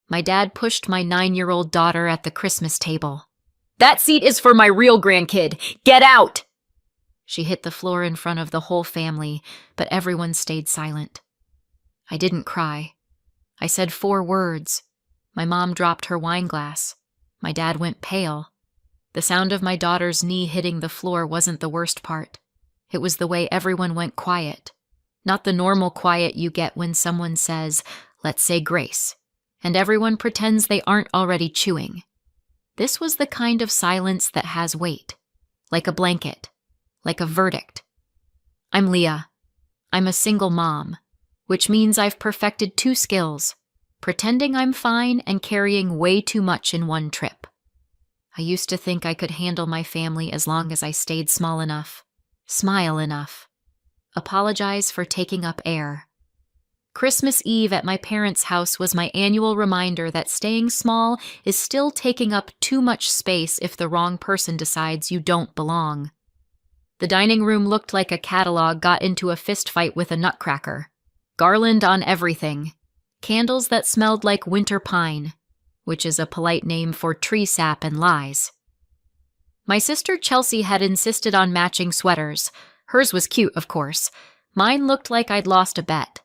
My dad pushed my 9-year-old daughter at the Christmas table. "That seat is for my real grandkid. Get out!" She hit the floor in front of the whole family, but everyone stayed silent. I didn't cry. I said 4 words. My mom dropped her wine glass. My dad went pale. The sound of my daughter's knee hitting the floor wasn't the worst part. It was the way everyone went quiet. Not the normal quiet you get when someone says, "Let's say grace," and everyone pretends they aren't already chewing. This was the kind of silence that has weight, like a blanket, like a verdict. I'm Leah. I'm a single mom, which means I've perfected 2 skills, pretending I'm fine and carrying way too much in one trip. I used to think I could handle my family as long as I stayed small enough, smile enough, apologize for taking up air. Christmas Eve at my parents' house was my annual reminder that staying small is still taking up too much space if the wrong person decides you don't belong. The dining room looked like a catalog got into a fistfight with a nutcracker. Garland on everything. Candles that smelled like winter pine, which is a polite name for tree sap and lies. My sister Chelsea had insisted on matching sweaters. Hers was cute, of course. Mine looked like I'd lost a bet.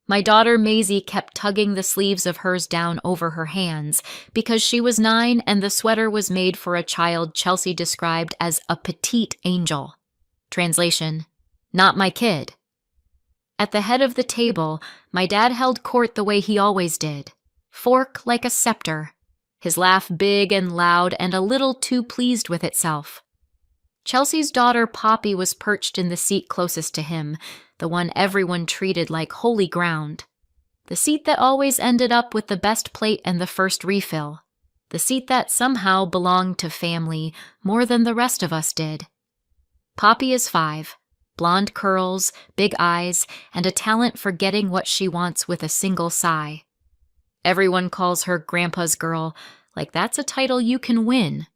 My daughter Maisie kept tugging the sleeves of hers down over her hands because she was 9 and the sweater was made for a child Chelsea described as a petite angel. Translation, not my kid. At the head of the table, my dad held court the way he always did, fork like a scepter, his laugh big and loud and a little too pleased with itself. Chelsea's daughter Poppy was perched in the seat closest to him, the one everyone treated like holy ground. The seat that always ended up with the best plate and the first refill. The seat that somehow belonged to family more than the rest of us did. Poppy is 5, blonde curls, big eyes, and a talent for getting what she wants with a single sigh. Everyone calls her Grandpa's girl, like that's a title you can win.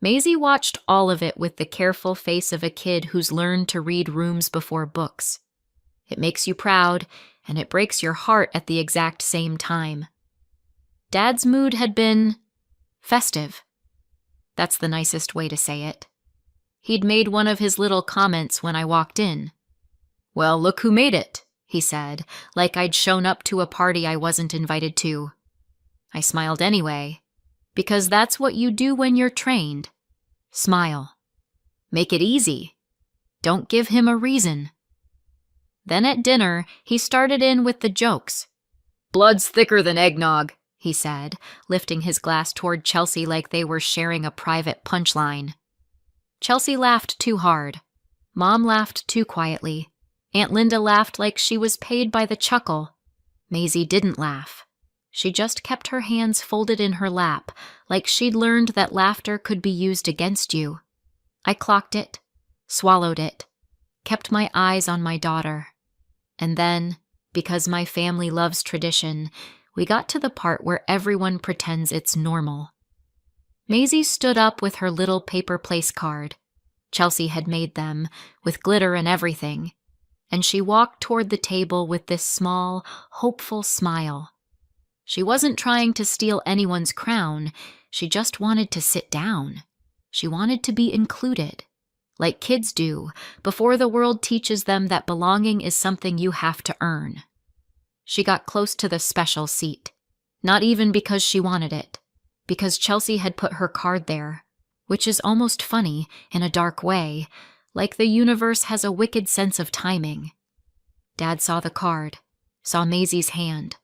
Maisie watched all of it with the careful face of a kid who's learned to read rooms before books. It makes you proud, and it breaks your heart at the exact same time. Dad's mood had been festive. That's the nicest way to say it. He'd made one of his little comments when I walked in. "Well, look who made it," he said, like I'd shown up to a party I wasn't invited to. I smiled anyway, because that's what you do when you're trained. Smile. Make it easy. Don't give him a reason. Then at dinner, he started in with the jokes. "Blood's thicker than eggnog," he said, lifting his glass toward Chelsea like they were sharing a private punchline. Chelsea laughed too hard. Mom laughed too quietly. Aunt Linda laughed like she was paid by the chuckle. Maisie didn't laugh. She just kept her hands folded in her lap, like she'd learned that laughter could be used against you. I clocked it, swallowed it, kept my eyes on my daughter. And then, because my family loves tradition, we got to the part where everyone pretends it's normal. Maisie stood up with her little paper place card. Chelsea had made them, with glitter and everything, and she walked toward the table with this small, hopeful smile. She wasn't trying to steal anyone's crown, she just wanted to sit down. She wanted to be included, like kids do, before the world teaches them that belonging is something you have to earn. She got close to the special seat, not even because she wanted it, because Chelsea had put her card there, which is almost funny, in a dark way, like the universe has a wicked sense of timing. Dad saw the card, saw Maisie's hand,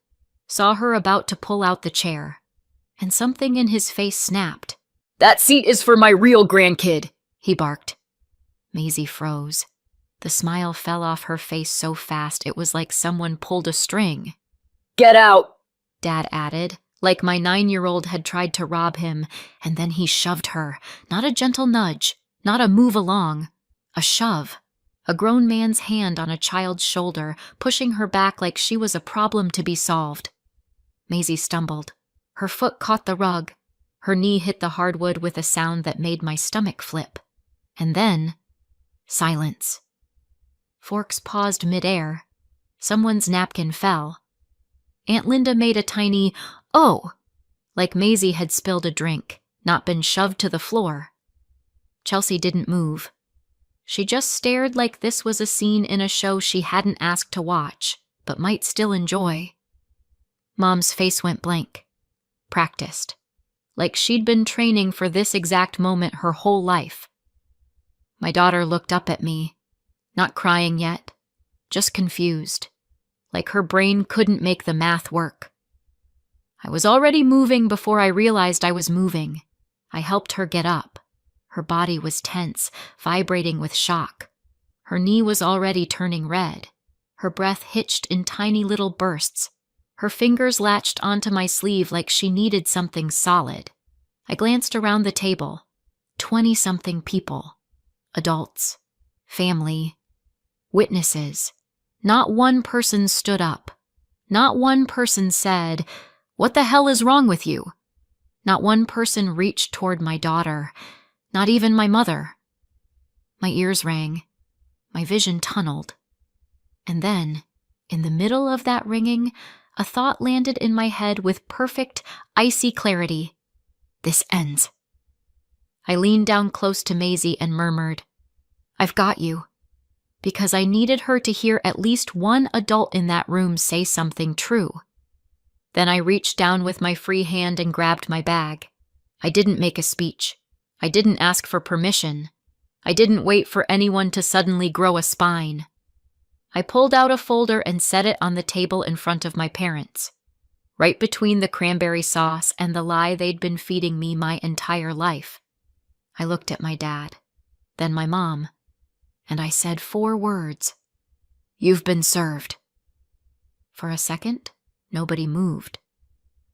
saw her about to pull out the chair, and something in his face snapped. "That seat is for my real grandkid," he barked. Maisie froze. The smile fell off her face so fast it was like someone pulled a string. "Get out," Dad added, like my 9-year-old had tried to rob him, and then he shoved her, not a gentle nudge, not a move along, a shove, a grown man's hand on a child's shoulder, pushing her back like she was a problem to be solved. Maisie stumbled. Her foot caught the rug. Her knee hit the hardwood with a sound that made my stomach flip. And then, silence. Forks paused midair. Someone's napkin fell. Aunt Linda made a tiny, Oh, like Maisie had spilled a drink, not been shoved to the floor. Chelsea didn't move. She just stared like this was a scene in a show she hadn't asked to watch, but might still enjoy. Mom's face went blank. Practiced. Like she'd been training for this exact moment her whole life. My daughter looked up at me, not crying yet, just confused, like her brain couldn't make the math work. I was already moving before I realized I was moving. I helped her get up. Her body was tense, vibrating with shock. Her knee was already turning red. Her breath hitched in tiny little bursts. Her fingers latched onto my sleeve like she needed something solid. I glanced around the table. 20-something people. Adults. Family. Witnesses. Not one person stood up. Not one person said, "What the hell is wrong with you?" Not one person reached toward my daughter. Not even my mother. My ears rang. My vision tunneled. And then, in the middle of that ringing, a thought landed in my head with perfect, icy clarity. This ends. I leaned down close to Maisie and murmured, "I've got you," because I needed her to hear at least one adult in that room say something true. Then I reached down with my free hand and grabbed my bag. I didn't make a speech. I didn't ask for permission. I didn't wait for anyone to suddenly grow a spine. I pulled out a folder and set it on the table in front of my parents, right between the cranberry sauce and the lie they'd been feeding me my entire life. I looked at my dad, then my mom, and I said 4 words. "You've been served." For a second, nobody moved.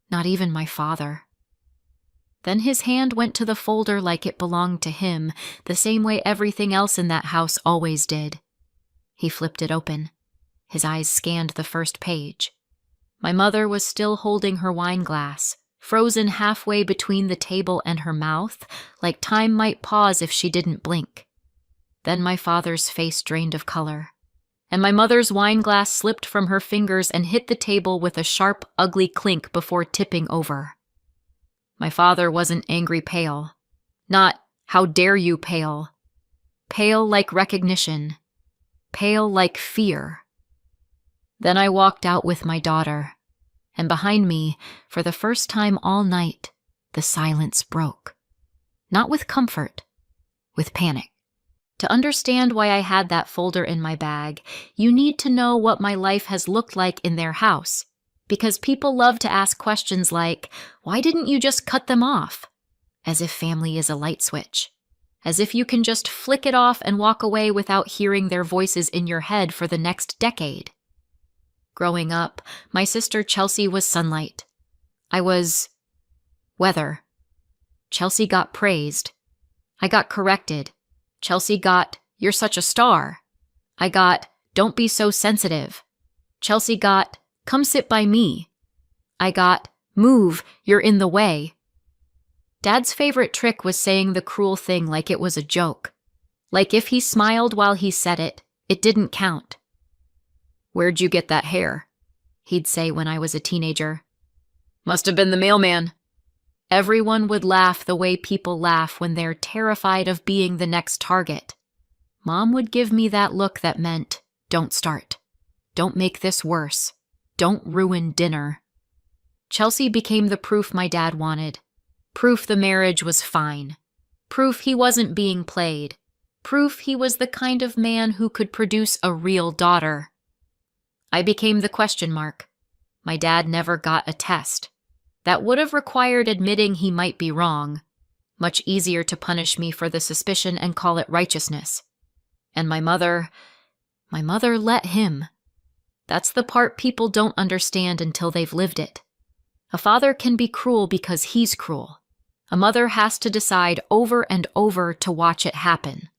Not even my father. Then his hand went to the folder like it belonged to him, the same way everything else in that house always did. He flipped it open. His eyes scanned the first page. My mother was still holding her wine glass, frozen halfway between the table and her mouth, like time might pause if she didn't blink. Then my father's face drained of color, and my mother's wine glass slipped from her fingers and hit the table with a sharp, ugly clink before tipping over. My father wasn't angry pale. Not, "How dare you, pale." Pale like recognition. Pale like fear. Then I walked out with my daughter, and behind me, for the first time all night, the silence broke. Not with comfort, with panic. To understand why I had that folder in my bag, you need to know what my life has looked like in their house, because people love to ask questions like, "Why didn't you just cut them off?" As if family is a light switch. As if you can just flick it off and walk away without hearing their voices in your head for the next decade. Growing up, my sister Chelsea was sunlight. I was weather. Chelsea got praised. I got corrected. Chelsea got, "You're such a star." I got, "Don't be so sensitive." Chelsea got, "Come sit by me." I got, "Move, you're in the way." Dad's favorite trick was saying the cruel thing like it was a joke. Like if he smiled while he said it, it didn't count. "Where'd you get that hair?" he'd say when I was a teenager. "Must have been the mailman." Everyone would laugh the way people laugh when they're terrified of being the next target. Mom would give me that look that meant, "Don't start. Don't make this worse. Don't ruin dinner." Chelsea became the proof my dad wanted. Proof the marriage was fine. Proof he wasn't being played. Proof he was the kind of man who could produce a real daughter. I became the question mark. My dad never got a test. That would have required admitting he might be wrong. Much easier to punish me for the suspicion and call it righteousness. And my mother let him. That's the part people don't understand until they've lived it. A father can be cruel because he's cruel. A mother has to decide over and over to watch it happen.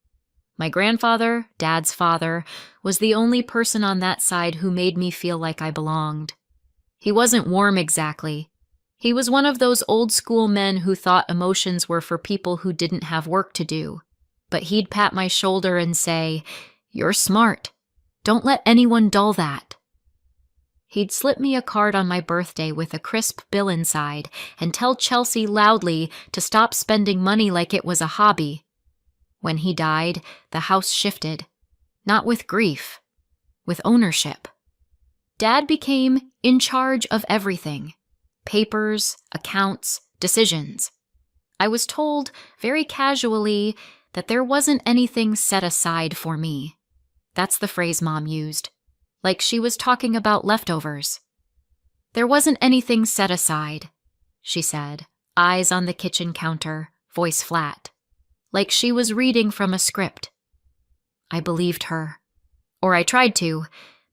My grandfather, Dad's father, was the only person on that side who made me feel like I belonged. He wasn't warm exactly. He was one of those old-school men who thought emotions were for people who didn't have work to do. But he'd pat my shoulder and say, "You're smart. Don't let anyone dull that." He'd slip me a card on my birthday with a crisp bill inside and tell Chelsea loudly to stop spending money like it was a hobby. When he died, the house shifted, not with grief, with ownership. Dad became in charge of everything: papers, accounts, decisions. I was told, very casually, that there wasn't anything set aside for me. That's the phrase Mom used, like she was talking about leftovers. There wasn't anything set aside, she said, eyes on the kitchen counter, voice flat, like she was reading from a script. I believed her, or I tried to,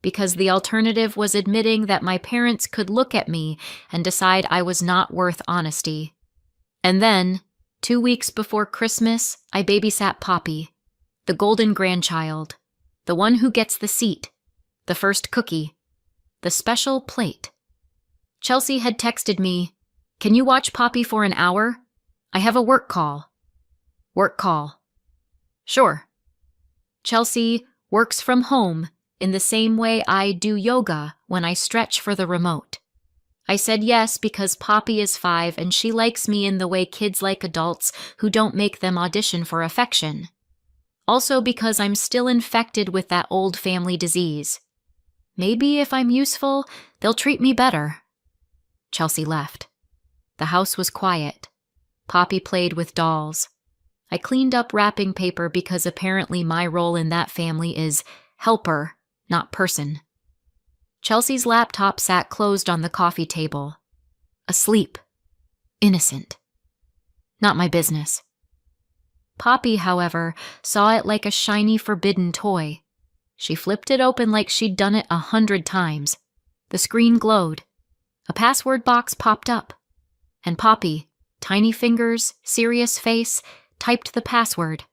because the alternative was admitting that my parents could look at me and decide I was not worth honesty. And then, 2 weeks before Christmas, I babysat Poppy, the golden grandchild, the one who gets the seat, the first cookie, the special plate. Chelsea had texted me, "Can you watch Poppy for an hour? I have a work call." Work call. Sure. Chelsea works from home in the same way I do yoga when I stretch for the remote. I said yes because Poppy is 5 and she likes me in the way kids like adults who don't make them audition for affection. Also because I'm still infected with that old family disease. Maybe if I'm useful, they'll treat me better. Chelsea left. The house was quiet. Poppy played with dolls. I cleaned up wrapping paper because apparently my role in that family is helper, not person. Chelsea's laptop sat closed on the coffee table. Asleep. Innocent. Not my business. Poppy, however, saw it like a shiny forbidden toy. She flipped it open like she'd done it 100 times. The screen glowed. A password box popped up. And Poppy, tiny fingers, serious face, typed the password.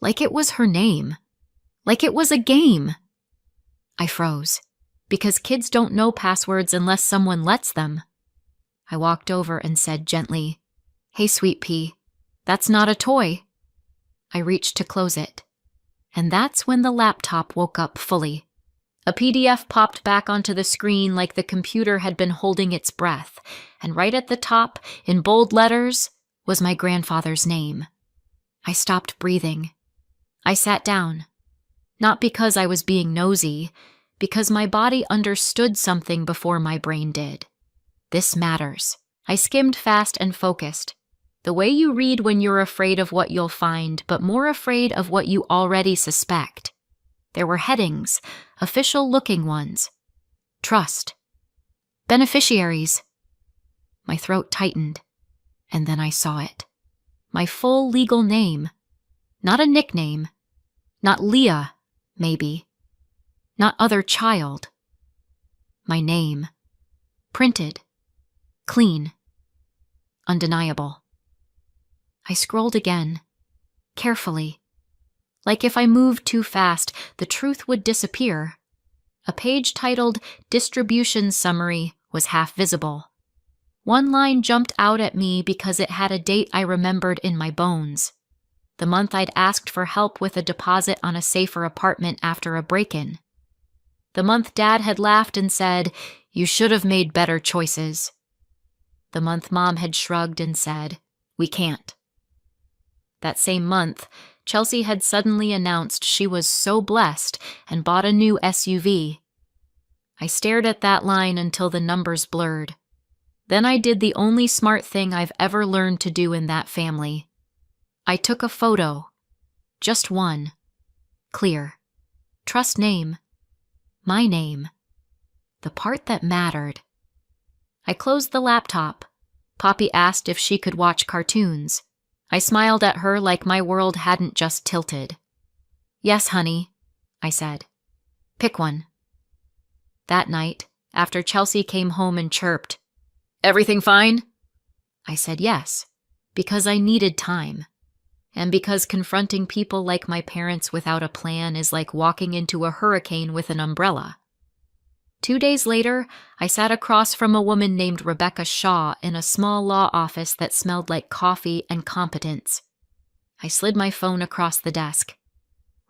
Like it was her name. Like it was a game. I froze, because kids don't know passwords unless someone lets them. I walked over and said gently, "Hey, sweet pea, that's not a toy." I reached to close it. And that's when the laptop woke up fully. A PDF popped back onto the screen like the computer had been holding its breath, and right at the top, in bold letters, was my grandfather's name. I stopped breathing. I sat down. Not because I was being nosy, because my body understood something before my brain did. This matters. I skimmed fast and focused. The way you read when you're afraid of what you'll find, but more afraid of what you already suspect. There were headings, official-looking ones. Trust. Beneficiaries. My throat tightened, and then I saw it. My full legal name. Not a nickname. Not Leah, maybe. Not other child. My name. Printed. Clean. Undeniable. I scrolled again, carefully. Like if I moved too fast, the truth would disappear. A page titled Distribution Summary was half visible. One line jumped out at me because it had a date I remembered in my bones. The month I'd asked for help with a deposit on a safer apartment after a break-in. The month Dad had laughed and said, "You should have made better choices." The month Mom had shrugged and said, "We can't." That same month, Chelsea had suddenly announced she was so blessed and bought a new SUV. I stared at that line until the numbers blurred. Then I did the only smart thing I've ever learned to do in that family. I took a photo. Just one. Clear. Trust name. My name. The part that mattered. I closed the laptop. Poppy asked if she could watch cartoons. I smiled at her like my world hadn't just tilted. "Yes, honey," I said. "Pick one." That night, after Chelsea came home and chirped, "Everything fine?" I said yes, because I needed time. And because confronting people like my parents without a plan is like walking into a hurricane with an umbrella. 2 days later, I sat across from a woman named Rebecca Shaw in a small law office that smelled like coffee and competence. I slid my phone across the desk.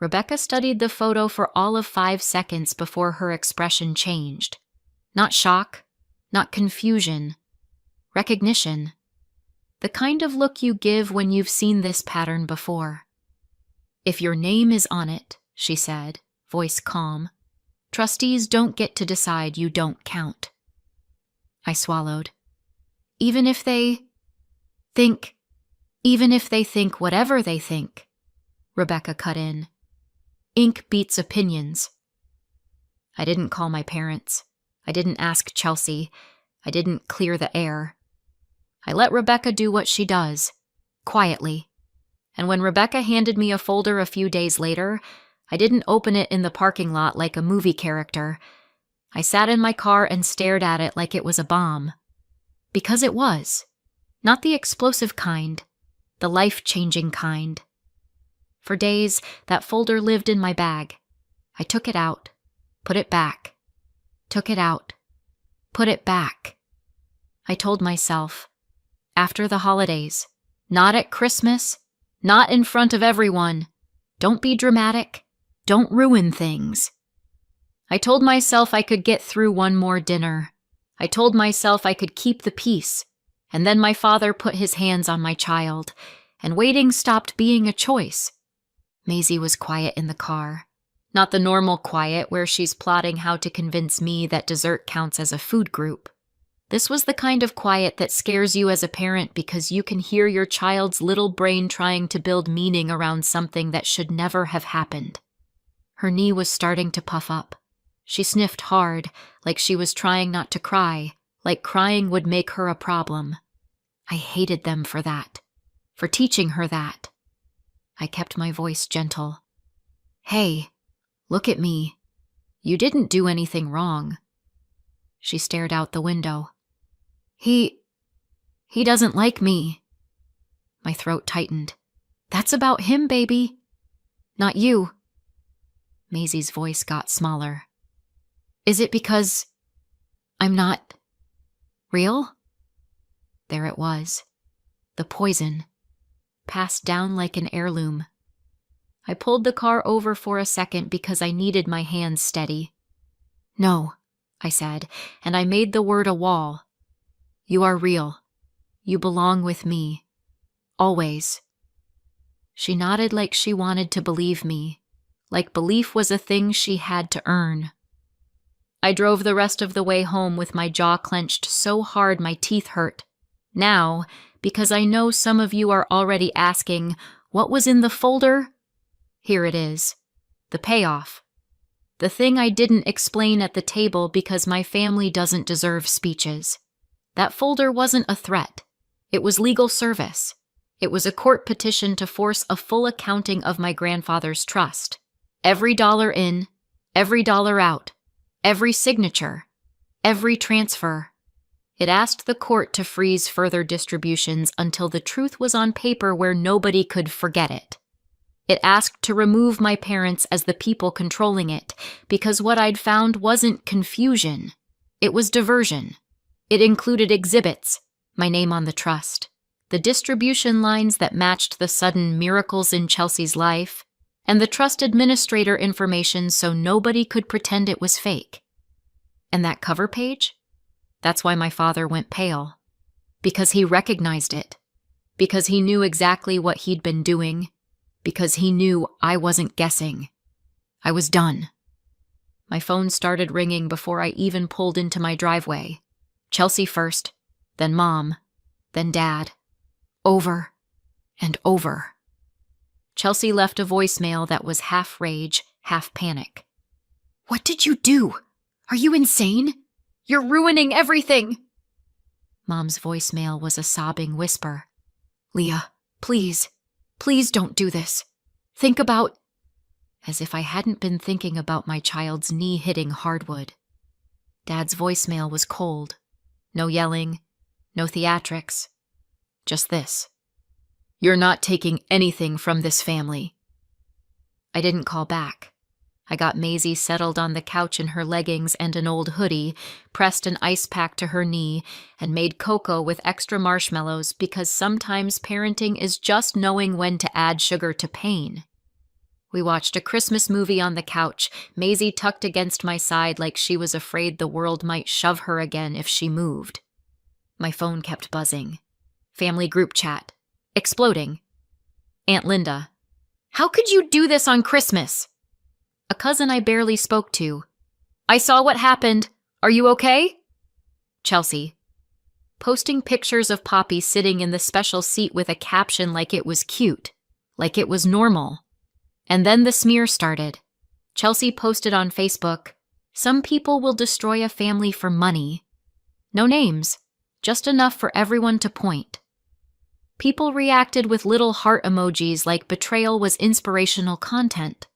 Rebecca studied the photo for all of 5 seconds before her expression changed. Not shock, not confusion. Recognition. The kind of look you give when you've seen this pattern before. If your name is on it, she said, voice calm, trustees don't get to decide you don't count. I swallowed. Even if they think whatever they think, Rebecca cut in. Ink beats opinions. I didn't call my parents. I didn't ask Chelsea. I didn't clear the air. I let Rebecca do what she does, quietly. And when Rebecca handed me a folder a few days later, I didn't open it in the parking lot like a movie character. I sat in my car and stared at it like it was a bomb. Because it was. Not the explosive kind, the life-changing kind. For days, that folder lived in my bag. I took it out, put it back, took it out, put it back. I told myself, after the holidays, not at Christmas, not in front of everyone. Don't be dramatic. Don't ruin things. I told myself I could get through one more dinner. I told myself I could keep the peace. And then my father put his hands on my child, and waiting stopped being a choice. Maisie was quiet in the car. Not the normal quiet where she's plotting how to convince me that dessert counts as a food group. This was the kind of quiet that scares you as a parent because you can hear your child's little brain trying to build meaning around something that should never have happened. Her knee was starting to puff up. She sniffed hard, like she was trying not to cry, like crying would make her a problem. I hated them for that, for teaching her that. I kept my voice gentle. Hey, look at me. You didn't do anything wrong. She stared out the window. He doesn't like me. My throat tightened. That's about him, baby. Not you. Maisie's voice got smaller. Is it because I'm not real? There it was. The poison. Passed down like an heirloom. I pulled the car over for a second because I needed my hands steady. No, I said, and I made the word a wall. You are real. You belong with me. Always. She nodded like she wanted to believe me, like belief was a thing she had to earn. I drove the rest of the way home with my jaw clenched so hard my teeth hurt. Now, because I know some of you are already asking, what was in the folder? Here it is. The payoff. The thing I didn't explain at the table because my family doesn't deserve speeches. That folder wasn't a threat. It was legal service. It was a court petition to force a full accounting of my grandfather's trust. Every dollar in, every dollar out, every signature, every transfer. It asked the court to freeze further distributions until the truth was on paper where nobody could forget it. It asked to remove my parents as the people controlling it, because what I'd found wasn't confusion. It was diversion. It included exhibits, my name on the trust, the distribution lines that matched the sudden miracles in Chelsea's life, and the trust administrator information so nobody could pretend it was fake. And that cover page? That's why my father went pale. Because he recognized it. Because he knew exactly what he'd been doing. Because he knew I wasn't guessing. I was done. My phone started ringing before I even pulled into my driveway. Chelsea first, then Mom, then Dad. Over and over. Chelsea left a voicemail that was half rage, half panic. What did you do? Are you insane? You're ruining everything! Mom's voicemail was a sobbing whisper. Leah, please, please don't do this. Think about... As if I hadn't been thinking about my child's knee hitting hardwood. Dad's voicemail was cold. No yelling, no theatrics. Just this. You're not taking anything from this family. I didn't call back. I got Maisie settled on the couch in her leggings and an old hoodie, pressed an ice pack to her knee, and made cocoa with extra marshmallows because sometimes parenting is just knowing when to add sugar to pain. We watched a Christmas movie on the couch, Maisie tucked against my side like she was afraid the world might shove her again if she moved. My phone kept buzzing. Family group chat. Exploding. Aunt Linda. How could you do this on Christmas? A cousin I barely spoke to. I saw what happened. Are you okay? Chelsea. Posting pictures of Poppy sitting in the special seat with a caption like it was cute, like it was normal. And then the smear started. Chelsea posted on Facebook, "Some people will destroy a family for money." No names, just enough for everyone to point. People reacted with little heart emojis like betrayal was inspirational content.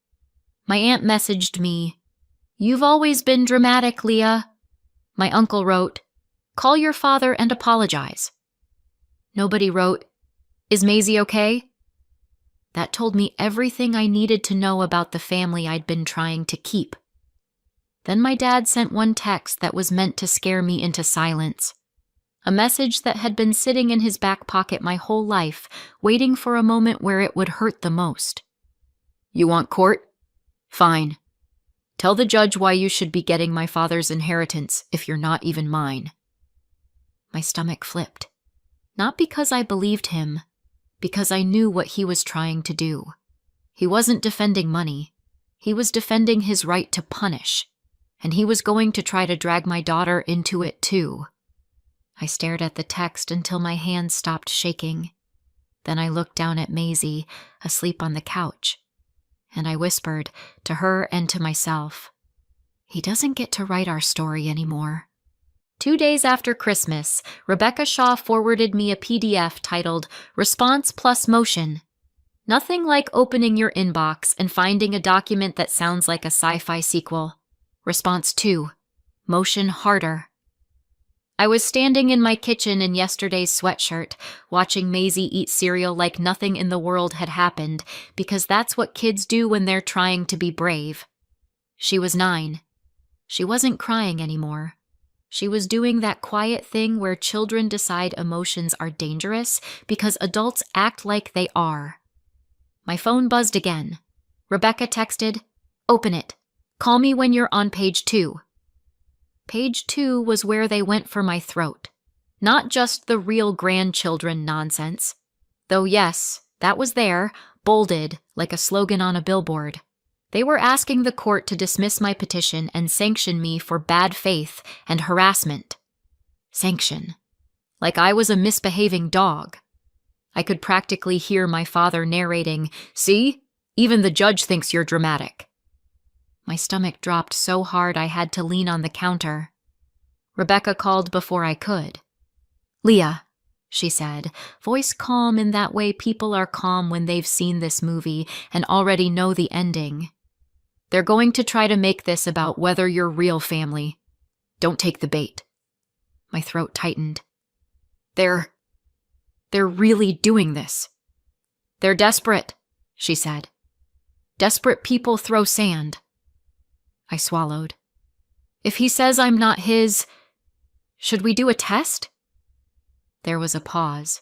My aunt messaged me, "You've always been dramatic, Leah." My uncle wrote, "Call your father and apologize." Nobody wrote, "Is Maisie okay?" That told me everything I needed to know about the family I'd been trying to keep. Then my dad sent one text that was meant to scare me into silence. A message that had been sitting in his back pocket my whole life, waiting for a moment where it would hurt the most. "You want court? Fine. Tell the judge why you should be getting my father's inheritance if you're not even mine." My stomach flipped. Not because I believed him, because I knew what he was trying to do. He wasn't defending money. He was defending his right to punish, and he was going to try to drag my daughter into it too. I stared at the text until my hands stopped shaking. Then I looked down at Maisie, asleep on the couch, and I whispered to her and to myself, "He doesn't get to write our story anymore." 2 days after Christmas, Rebecca Shaw forwarded me a PDF titled Response Plus Motion. Nothing like opening your inbox and finding a document that sounds like a sci-fi sequel. Response 2. Motion harder. I was standing in my kitchen in yesterday's sweatshirt, watching Maisie eat cereal like nothing in the world had happened, because that's what kids do when they're trying to be brave. She was 9. She wasn't crying anymore. She was doing that quiet thing where children decide emotions are dangerous because adults act like they are. My phone buzzed again. Rebecca texted, "Open it. Call me when you're on page 2. Page 2 was where they went for my throat. Not just the real grandchildren nonsense. Though yes, that was there, bolded like a slogan on a billboard. They were asking the court to dismiss my petition and sanction me for bad faith and harassment. Sanction. Like I was a misbehaving dog. I could practically hear my father narrating, "See? Even the judge thinks you're dramatic." My stomach dropped so hard I had to lean on the counter. Rebecca called before I could. "Leah," she said, voice calm in that way people are calm when they've seen this movie and already know the ending. "They're going to try to make this about whether you're real family. Don't take the bait." My throat tightened. They're really doing this. "They're desperate," she said. "Desperate people throw sand." I swallowed. "If he says I'm not his, should we do a test?" There was a pause,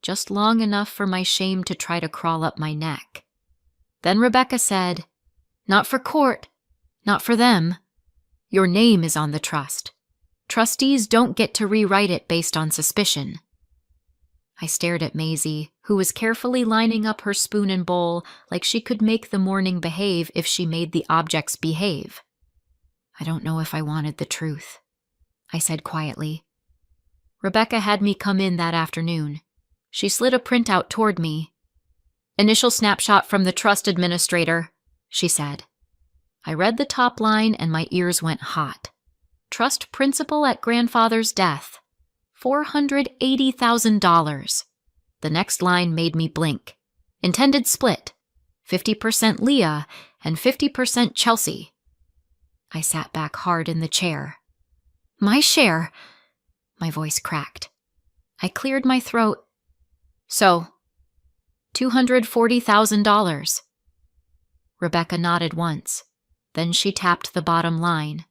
just long enough for my shame to try to crawl up my neck. Then Rebecca said, "Not for court, not for them. Your name is on the trust. Trustees don't get to rewrite it based on suspicion." I stared at Maisie, who was carefully lining up her spoon and bowl like she could make the morning behave if she made the objects behave. "I don't know if I wanted the truth," I said quietly. Rebecca had me come in that afternoon. She slid a printout toward me. "Initial snapshot from the trust administrator," she said. I read the top line and my ears went hot. Trust principal at grandfather's death. $480,000. The next line made me blink. Intended split. 50% Leah and 50% Chelsea. I sat back hard in the chair. "My share," my voice cracked. I cleared my throat. "So, $240,000. Rebecca nodded once. Then she tapped the bottom line.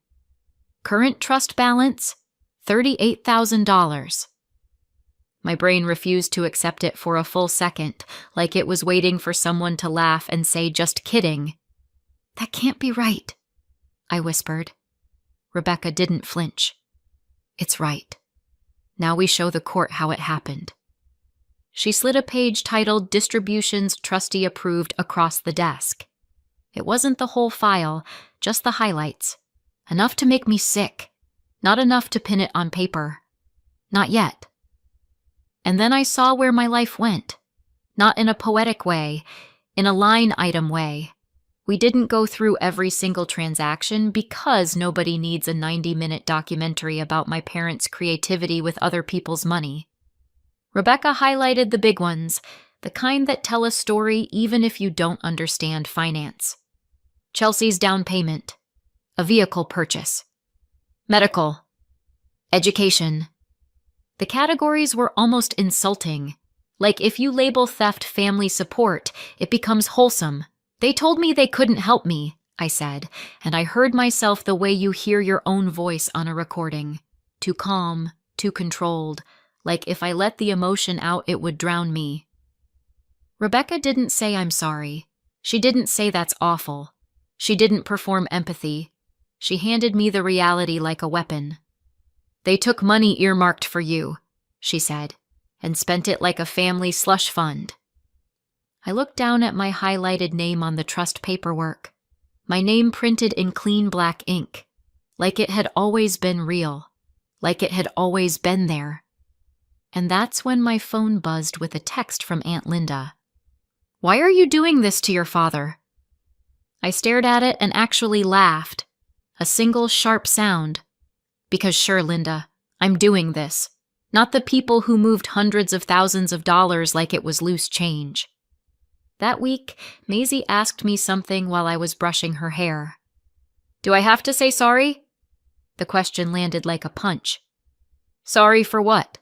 "Current trust balance, $38,000. My brain refused to accept it for a full second, like it was waiting for someone to laugh and say, "Just kidding." "That can't be right," I whispered. Rebecca didn't flinch. "It's right. Now we show the court how it happened." She slid a page titled "Distributions Trustee Approved" across the desk. It wasn't the whole file, just the highlights. Enough to make me sick. Not enough to pin it on paper. Not yet. And then I saw where my life went. Not in a poetic way, in a line item way. We didn't go through every single transaction because nobody needs a 90-minute documentary about my parents' creativity with other people's money. Rebecca highlighted the big ones, the kind that tell a story even if you don't understand finance. Chelsea's down payment, a vehicle purchase, medical, education. The categories were almost insulting. Like if you label theft family support, it becomes wholesome. "They told me they couldn't help me," I said, and I heard myself the way you hear your own voice on a recording. Too calm, too controlled, like if I let the emotion out it would drown me. Rebecca didn't say I'm sorry. She didn't say that's awful. She didn't perform empathy. She handed me the reality like a weapon. "They took money earmarked for you," she said, "and spent it like a family slush fund." I looked down at my highlighted name on the trust paperwork. My name printed in clean black ink, like it had always been real, like it had always been there. And that's when my phone buzzed with a text from Aunt Linda. "Why are you doing this to your father?" I stared at it and actually laughed. A single sharp sound. "Because sure, Linda, I'm doing this. Not the people who moved hundreds of thousands of dollars like it was loose change." That week, Maisie asked me something while I was brushing her hair. "Do I have to say sorry?" The question landed like a punch. "Sorry for what?"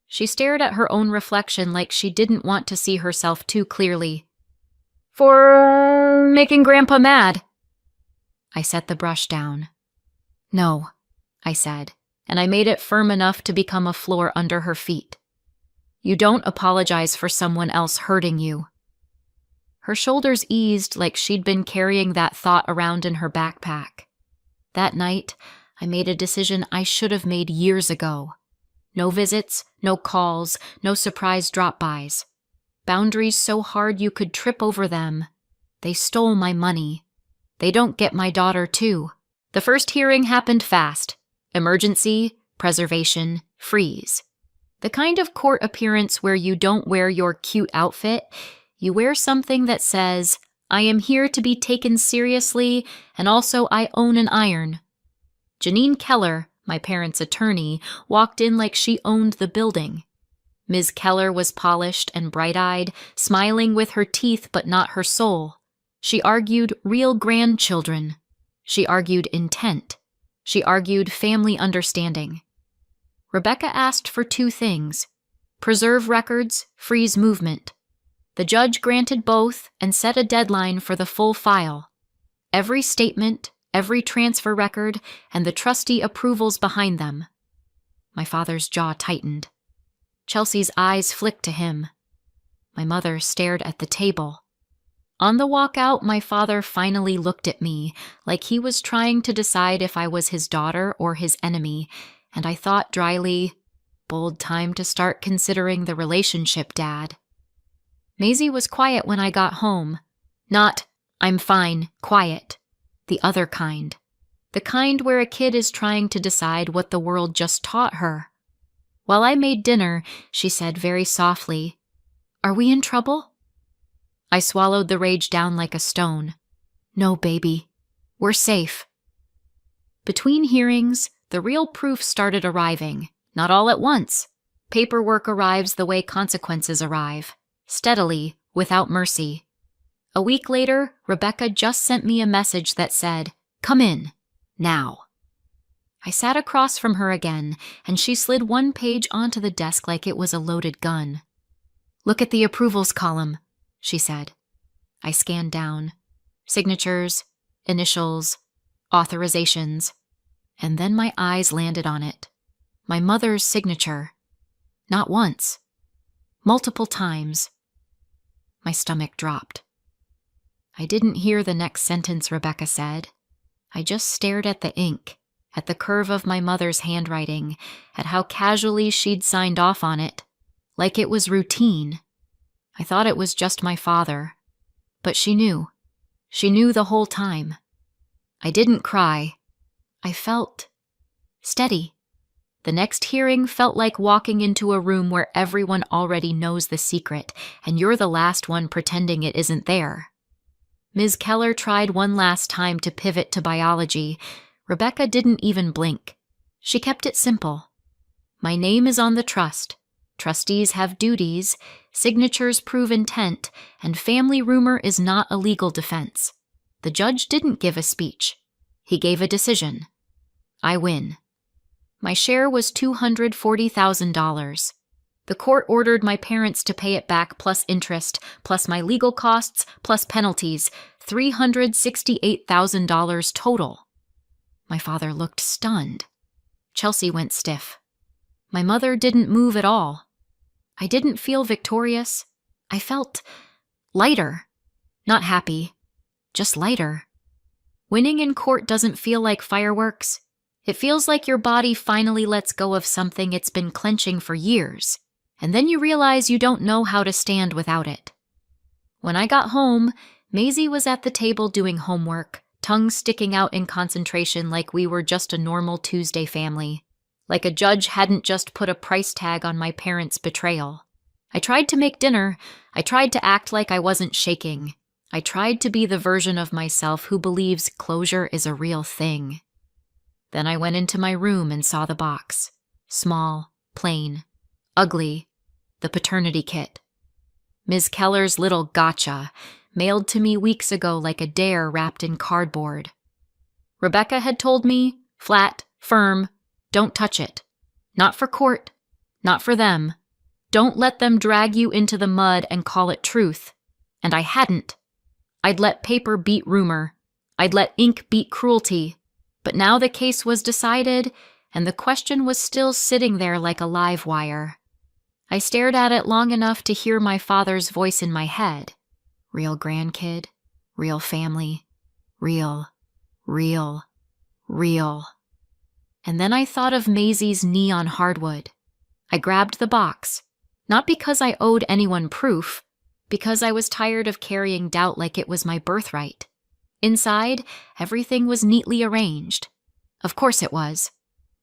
She stared at her own reflection like she didn't want to see herself too clearly. "For making Grandpa mad." I set the brush down. "No," I said, and I made it firm enough to become a floor under her feet. "You don't apologize for someone else hurting you." Her shoulders eased like she'd been carrying that thought around in her backpack. That night, I made a decision I should have made years ago. No visits, no calls, no surprise drop-bys. Boundaries so hard you could trip over them. They stole my money. They don't get my daughter, too. The first hearing happened fast. Emergency, preservation, freeze. The kind of court appearance where you don't wear your cute outfit, you wear something that says, "I am here to be taken seriously, and also I own an iron." Janine Keller, my parents' attorney, walked in like she owned the building. Ms. Keller was polished and bright-eyed, smiling with her teeth but not her soul. She argued real grandchildren. She argued intent. She argued family understanding. Rebecca asked for two things: preserve records, freeze movement. The judge granted both and set a deadline for the full file. Every statement, every transfer record, and the trustee approvals behind them. My father's jaw tightened. Chelsea's eyes flicked to him. My mother stared at the table. On the walk out, my father finally looked at me, like he was trying to decide if I was his daughter or his enemy, and I thought dryly, "Bold time to start considering the relationship, Dad." Maisie was quiet when I got home. Not, "I'm fine," quiet. The other kind. The kind where a kid is trying to decide what the world just taught her. While I made dinner, she said very softly, "Are we in trouble?" I swallowed the rage down like a stone. "No, baby. We're safe." Between hearings, the real proof started arriving. Not all at once. Paperwork arrives the way consequences arrive. Steadily, without mercy. A week later, Rebecca just sent me a message that said, "Come in. Now." I sat across from her again, and she slid one page onto the desk like it was a loaded gun. "Look at the approvals column," she said. I scanned down. Signatures, initials, authorizations. And then my eyes landed on it. My mother's signature. Not once. Multiple times. My stomach dropped. I didn't hear the next sentence Rebecca said. I just stared at the ink, at the curve of my mother's handwriting, at how casually she'd signed off on it, like it was routine. I thought it was just my father, but she knew. She knew the whole time. I didn't cry. I felt steady. The next hearing felt like walking into a room where everyone already knows the secret, and you're the last one pretending it isn't there. Ms. Keller tried one last time to pivot to biology. Rebecca didn't even blink. She kept it simple. My name is on the trust. Trustees have duties, signatures prove intent, and family rumor is not a legal defense. The judge didn't give a speech. He gave a decision. I win. My share was $240,000. The court ordered my parents to pay it back plus interest, plus my legal costs, plus penalties, $368,000 total. My father looked stunned. Chelsea went stiff. My mother didn't move at all. I didn't feel victorious. I felt lighter. Not happy, just lighter. Winning in court doesn't feel like fireworks. It feels like your body finally lets go of something it's been clenching for years, and then you realize you don't know how to stand without it. When I got home, Maisie was at the table doing homework, tongue sticking out in concentration like we were just a normal Tuesday family, like a judge hadn't just put a price tag on my parents' betrayal. I tried to make dinner. I tried to act like I wasn't shaking. I tried to be the version of myself who believes closure is a real thing. Then I went into my room and saw the box. Small, plain, ugly, the paternity kit. Ms. Keller's little gotcha, mailed to me weeks ago like a dare wrapped in cardboard. Rebecca had told me, flat, firm, don't touch it. Not for court, not for them. Don't let them drag you into the mud and call it truth. And I hadn't. I'd let paper beat rumor. I'd let ink beat cruelty. But now the case was decided, and the question was still sitting there like a live wire. I stared at it long enough to hear my father's voice in my head. Real grandkid, real family, real. And then I thought of Maisie's knee on hardwood. I grabbed the box, not because I owed anyone proof, because I was tired of carrying doubt like it was my birthright. Inside, everything was neatly arranged. Of course it was.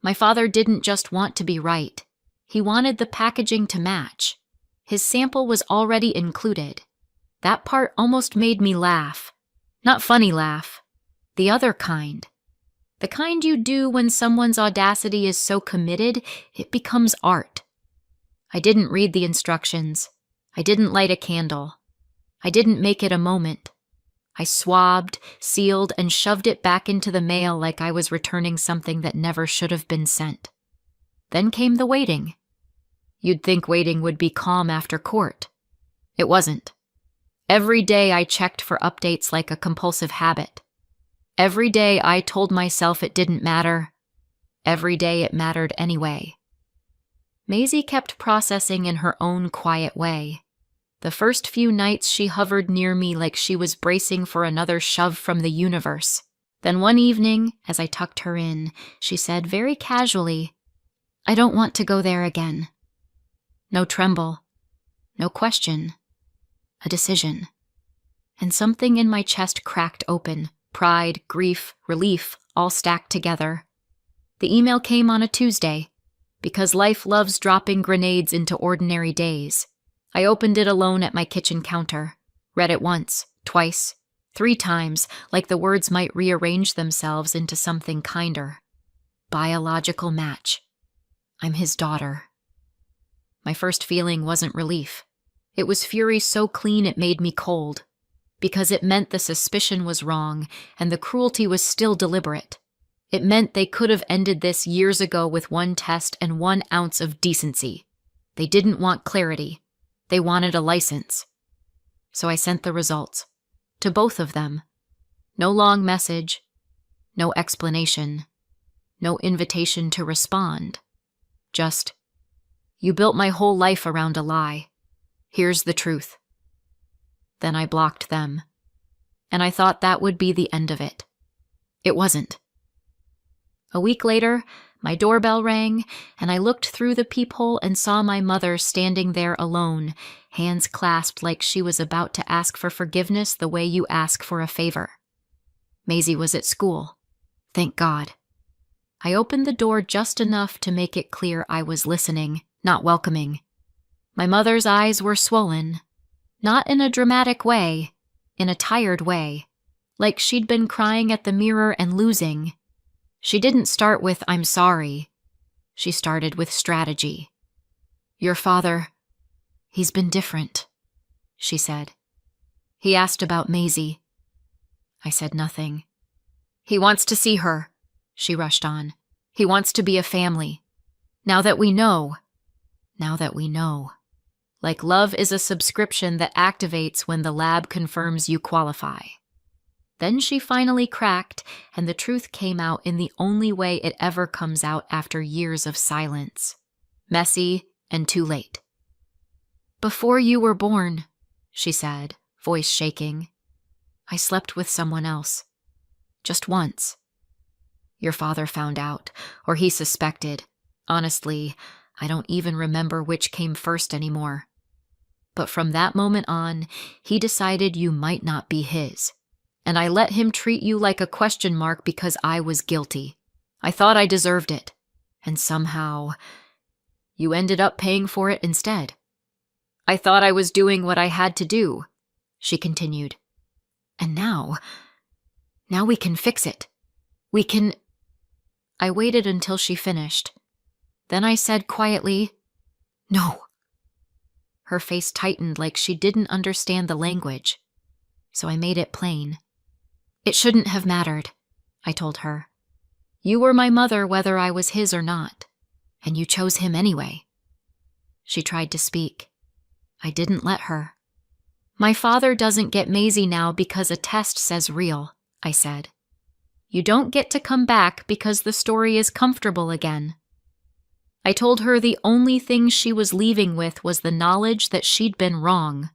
My father didn't just want to be right. He wanted the packaging to match. His sample was already included. That part almost made me laugh. Not funny laugh. The other kind. The kind you do when someone's audacity is so committed, it becomes art. I didn't read the instructions. I didn't light a candle. I didn't make it a moment. I swabbed, sealed, and shoved it back into the mail like I was returning something that never should have been sent. Then came the waiting. You'd think waiting would be calm after court. It wasn't. Every day I checked for updates like a compulsive habit. Every day I told myself it didn't matter. Every day it mattered anyway. Maisie kept processing in her own quiet way. The first few nights she hovered near me like she was bracing for another shove from the universe. Then one evening, as I tucked her in, she said very casually, "I don't want to go there again." No tremble. No question. A decision. And something in my chest cracked open. Pride, grief, relief, all stacked together. The email came on a Tuesday, because life loves dropping grenades into ordinary days. I opened it alone at my kitchen counter, read it once, twice, 3 times, like the words might rearrange themselves into something kinder. Biological match. I'm his daughter. My first feeling wasn't relief. It was fury so clean it made me cold, because it meant the suspicion was wrong and the cruelty was still deliberate. It meant they could have ended this years ago with 1 test and 1 ounce of decency. They didn't want clarity. They wanted a license. So I sent the results. To both of them. No long message. No explanation. No invitation to respond. Just, You built my whole life around a lie. Here's the truth. Then I blocked them, and I thought that would be the end of it. It wasn't. A week later, my doorbell rang, and I looked through the peephole and saw my mother standing there alone, hands clasped like she was about to ask for forgiveness the way you ask for a favor. Maisie was at school. Thank God. I opened the door just enough to make it clear I was listening, not welcoming. My mother's eyes were swollen, not in a dramatic way, in a tired way, like she'd been crying at the mirror and losing. She didn't start with, "I'm sorry." She started with strategy. "Your father, he's been different," she said. "He asked about Maisie." I said nothing. "He wants to see her," she rushed on. "He wants to be a family. Now that we know. Like love is a subscription that activates when the lab confirms you qualify." Then she finally cracked, and the truth came out in the only way it ever comes out after years of silence. Messy and too late. "Before you were born," she said, voice shaking, "I slept with someone else. Just once. Your father found out, or he suspected. Honestly, I don't even remember which came first anymore. But from that moment on, he decided you might not be his. And I let him treat you like a question mark because I was guilty. I thought I deserved it. And somehow, you ended up paying for it instead. I thought I was doing what I had to do," she continued. "And now we can fix it. We can—" I waited until she finished. Then I said quietly, "No." Her face tightened like she didn't understand the language. So I made it plain. "It shouldn't have mattered," I told her. "You were my mother whether I was his or not, and you chose him anyway." She tried to speak. I didn't let her. "My father doesn't get Maisie now because a test says real," I said. "You don't get to come back because the story is comfortable again." I told her the only thing she was leaving with was the knowledge that she'd been wrong.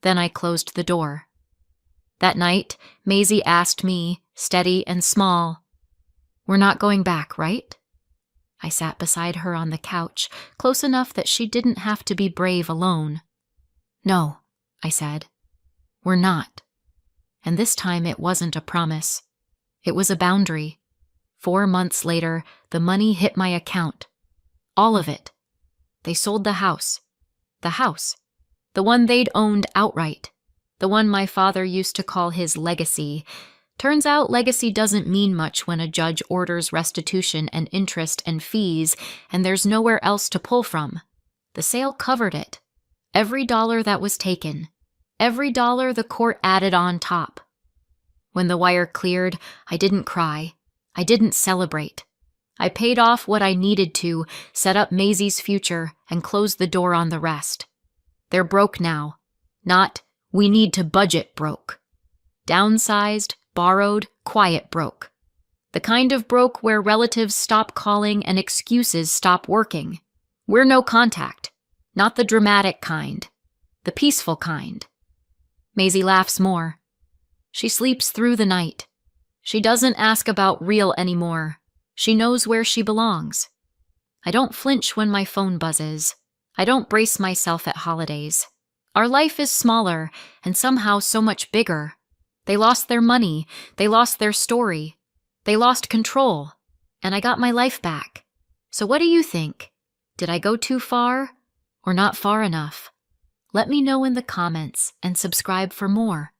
Then I closed the door. That night, Maisie asked me, steady and small, "We're not going back, right?" I sat beside her on the couch, close enough that she didn't have to be brave alone. "No," I said. "We're not." And this time it wasn't a promise. It was a boundary. 4 months later, the money hit my account. All of it. They sold the house. The one they'd owned outright. The one my father used to call his legacy. Turns out legacy doesn't mean much when a judge orders restitution and interest and fees, and there's nowhere else to pull from. The sale covered it. Every dollar that was taken. Every dollar the court added on top. When the wire cleared, I didn't cry. I didn't celebrate. I paid off what I needed to, set up Maisie's future, and closed the door on the rest. They're broke now. Not, we need to budget broke. Downsized, borrowed, quiet broke. The kind of broke where relatives stop calling and excuses stop working. We're no contact. Not the dramatic kind. The peaceful kind. Maisie laughs more. She sleeps through the night. She doesn't ask about real anymore. She knows where she belongs. I don't flinch when my phone buzzes. I don't brace myself at holidays. Our life is smaller and somehow so much bigger. They lost their money. They lost their story. They lost control. And I got my life back. So what do you think? Did I go too far or not far enough? Let me know in the comments and subscribe for more.